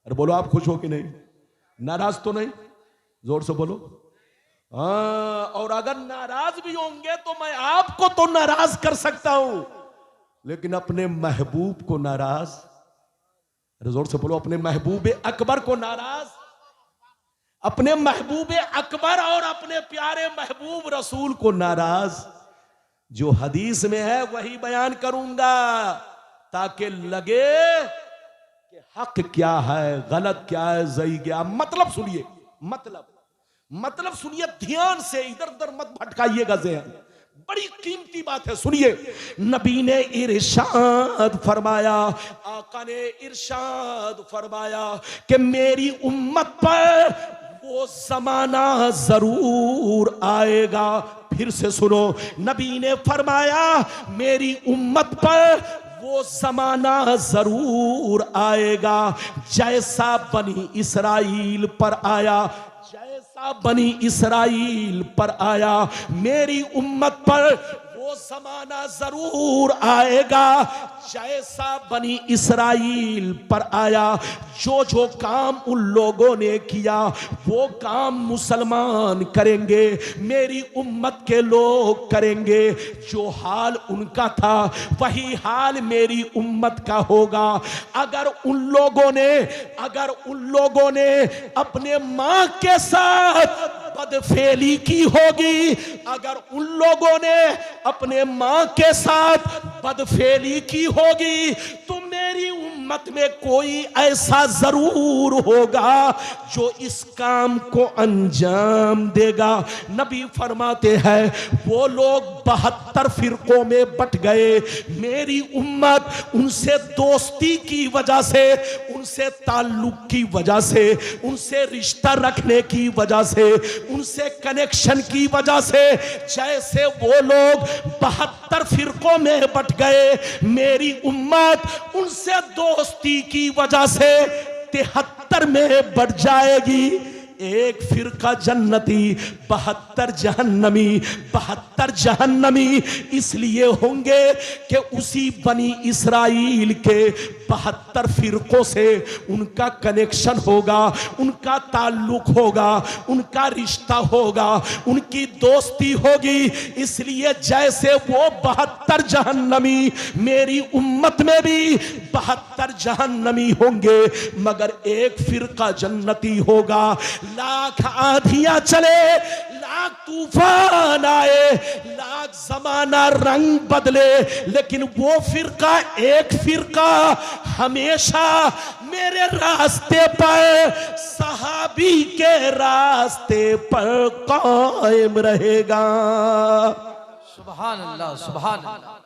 अरे बोलो आप खुश हो कि नहीं? नाराज तो नहीं? जोर से बोलो। हाँ, और अगर नाराज भी होंगे तो मैं आपको तो नाराज कर सकता हूं, लेकिन अपने महबूब को नाराज, अरे जोर से बोलो, अपने महबूब अकबर को नाराज, अपने महबूब अकबर और अपने प्यारे महबूब रसूल को नाराज। जो हदीस में है वही बयान करूंगा ताकि लगे कि हक क्या है, गलत क्या है, सही क्या। मतलब सुनिए, मतलब सुनिए ध्यान से, इधर उधर मत भटकाइएगा ज़हन। बड़ी कीमती बात है, सुनिए। नबी ने इरशाद फरमाया, आका ने इरशाद फरमाया कि मेरी उम्मत पर वो जमाना जरूर आएगा। फिर से सुनो, नबी ने फरमाया मेरी उम्मत पर वो जमाना जरूर आएगा जैसा बनी इसराइल पर आया, जैसा बनी इसराइल पर आया। मेरी उम्मत पर वो जमाना जरूर आएगा जैसा बनी इसराइल पर आया। जो जो काम उन लोगों ने किया वो काम मुसलमान करेंगे, मेरी उम्मत के लोग करेंगे। जो हाल उनका था वही हाल मेरी उम्मत का होगा। अगर उन लोगों ने अपने मां के साथ बदफेली की होगी, अगर उन लोगों ने अपने मां के साथ बदफेली की होगी, तो मेरी उम्मत में कोई ऐसा जरूर होगा जो इस काम को अंजाम देगा। नबी फरमाते हैं वो लोग 72 फिरकों में बट गए। मेरी उम्मत उनसे दोस्ती की वजह से, उनसे ताल्लुक की वजह से, उनसे रिश्ता रखने की वजह से, उनसे कनेक्शन की वजह से, जैसे वो लोग 72 फिरकों में बट गए, मेरी उम्मत उनसे दोस्ती की वजह से 73 में बढ़ जाएगी। एक फिरका जन्नती, 72 जहन्नमी। 72 जहन्नमी इसलिए होंगे कि उसी बनी इसराइल के 72 फिरकों से उनका कनेक्शन होगा, उनका ताल्लुक होगा, उनका रिश्ता होगा, उनकी दोस्ती होगी। इसलिए जैसे वो 72 जहन्नमी, मेरी उम्मत में भी 72 जहन्नमी होंगे, मगर एक फिरका जन्नती होगा। लाख आंधियां चले, लाख तूफान आए, लाख जमाना रंग बदले, लेकिन वो फिरका, एक फिरका हमेशा मेरे रास्ते पर, सहाबी के रास्ते पर कायम रहेगा। सुभान अल्लाह, सुभान अल्लाह।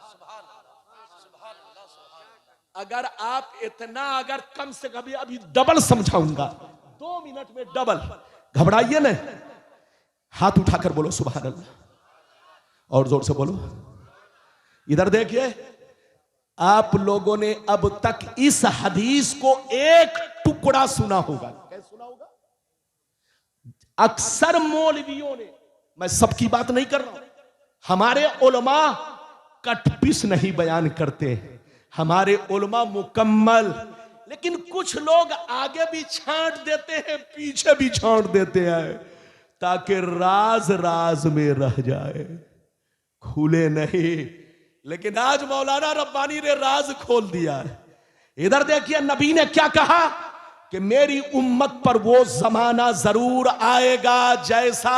अगर आप इतना, अगर कम से कभी अभी डबल समझाऊंगा, 2 मिनट में डबल। घबराइए ना, हाथ उठाकर बोलो सुभान अल्लाह, और जोर से बोलो। इधर देखिए, आप लोगों ने अब तक इस हदीस को एक टुकड़ा सुना होगा। कैसे सुना होगा? अक्सर मौलवियों ने, मैं सबकी बात नहीं कर रहा हूं, हमारे उलमा कटपिस नहीं बयान करते, हमारे उलमा मुकम्मल, लेकिन कुछ लोग आगे भी छांट देते हैं, पीछे भी छांट देते हैं, ताकि राज राज में रह जाए, खुले नहीं। लेकिन आज मौलाना रब्बानी ने राज खोल दिया है। इधर देखिए, नबी ने क्या कहा कि मेरी उम्मत पर वो जमाना जरूर आएगा जैसा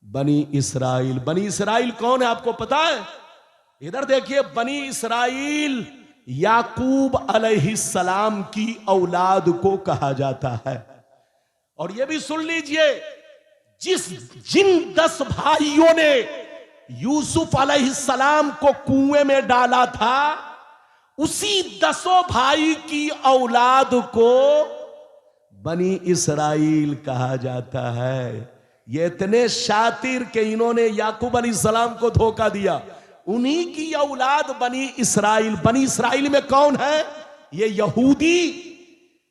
बनी इसराइल। बनी इसराइल कौन है आपको पता है? इधर देखिए, बनी इसराइल याकूब अलैहिस्सलाम की औलाद को कहा जाता है। और यह भी सुन लीजिए, जिन 10 भाइयों ने यूसुफ अलैहिस्सलाम को कुएं में डाला था, उसी 10 भाई की औलाद को बनी इसराइल कहा जाता है। ये इतने शातिर के इन्होंने याकूब अलैहिस्सलाम को धोखा दिया। उन्हीं की औलाद बनी इसराइल। बनी इसराइल में कौन है? ये यहूदी,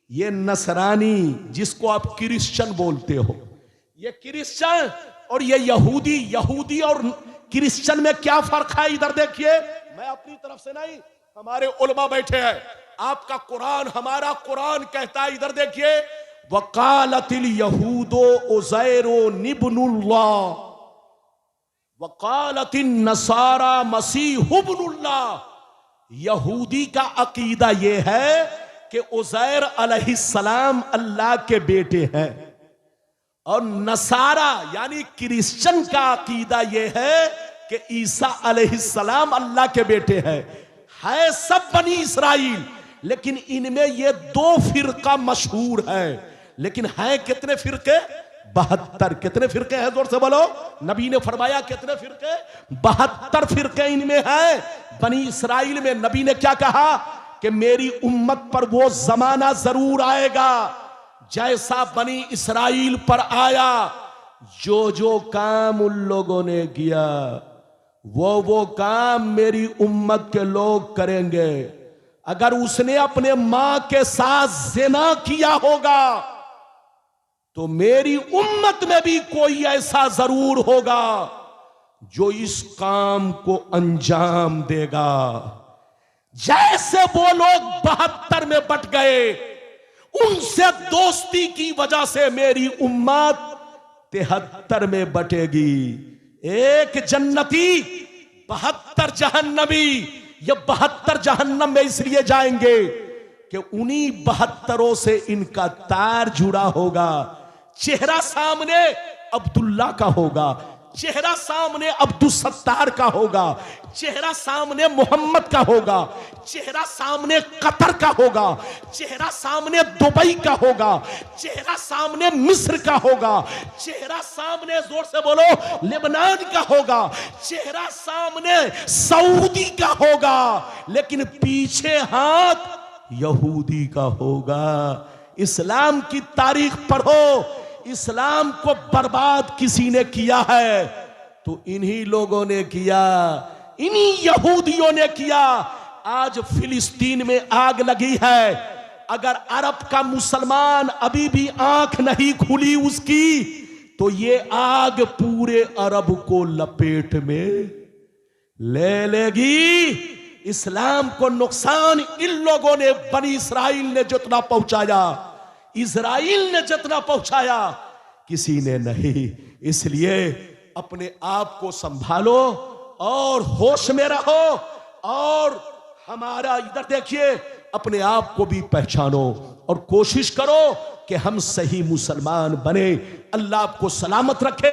ये नसरानी, जिसको आप क्रिश्चियन बोलते हो। ये क्रिश्चियन और ये यहूदी। यहूदी और क्रिश्चियन में क्या फर्क है? इधर देखिए, मैं अपनी तरफ से नहीं, हमारे उलमा बैठे हैं, आपका कुरान, हमारा कुरान कहता है, इधर देखिए, वकालतिल यहूदो उज़ैरो निब्नुल्लाह वकालतिन नसारा मसीहुब्नुल्लाह। यहूदी का अकीदा यह है कि उज़ैर अलैहिस्सलाम अल्लाह के बेटे हैं, और नसारा यानी क्रिश्चियन का अकीदा यह है कि ईसा अलैहिस्सलाम अल्लाह के बेटे हैं। है सब बनी इसराइल, लेकिन इनमें ये दो फिरका मशहूर है। लेकिन हैं कितने फिरके? 72। कितने फिरके हैं? जोर से बोलो। नबी ने फरमाया कितने फिरके? 72 फिरके इनमें हैं। बनी इसराइल में नबी ने क्या कहा कि मेरी उम्मत पर वो जमाना जरूर आएगा जैसा बनी इसराइल पर आया। जो जो काम उन लोगों ने किया वो काम मेरी उम्मत के लोग करेंगे। अगर उसने अपने मां के साथ ज़िना किया होगा तो मेरी उम्मत में भी कोई ऐसा जरूर होगा जो इस काम को अंजाम देगा। जैसे वो लोग 72 में बट गए, उनसे दोस्ती की वजह से मेरी उम्मत 73 में बटेगी। एक जन्नती 72 जहन्नमी। ये 72 जहन्नम में इसलिए जाएंगे कि उन्हीं 72 से इनका तार जुड़ा होगा। चेहरा सामने अब्दुल्ला का होगा, चेहरा सामने अब्दुल सत्तार का होगा, चेहरा सामने मोहम्मद का होगा, चेहरा सामने कतर का होगा, चेहरा सामने दुबई का होगा, चेहरा सामने मिस्र का होगा, चेहरा सामने, जोर से बोलो, लेबनान का होगा, चेहरा सामने सऊदी का होगा, लेकिन पीछे हाथ यहूदी का होगा। इस्लाम की तारीख पढ़ो। इस्लाम को बर्बाद किसी ने किया है तो इन्हीं लोगों ने किया, इन्हीं यहूदियों ने किया। आज फिलिस्तीन में आग लगी है। अगर अरब का मुसलमान अभी भी आंख नहीं खुली उसकी, तो ये आग पूरे अरब को लपेट में ले लेगी। इस्लाम को नुकसान इन लोगों ने, बनी इसराइल ने जितना पहुंचाया, इजराइल ने जितना पहुंचाया, किसी ने नहीं। इसलिए अपने आप को संभालो और होश में रहो। और हमारा इधर देखिए, अपने आप को भी पहचानो और कोशिश करो कि हम सही मुसलमान बने। अल्लाह आपको सलामत रखे।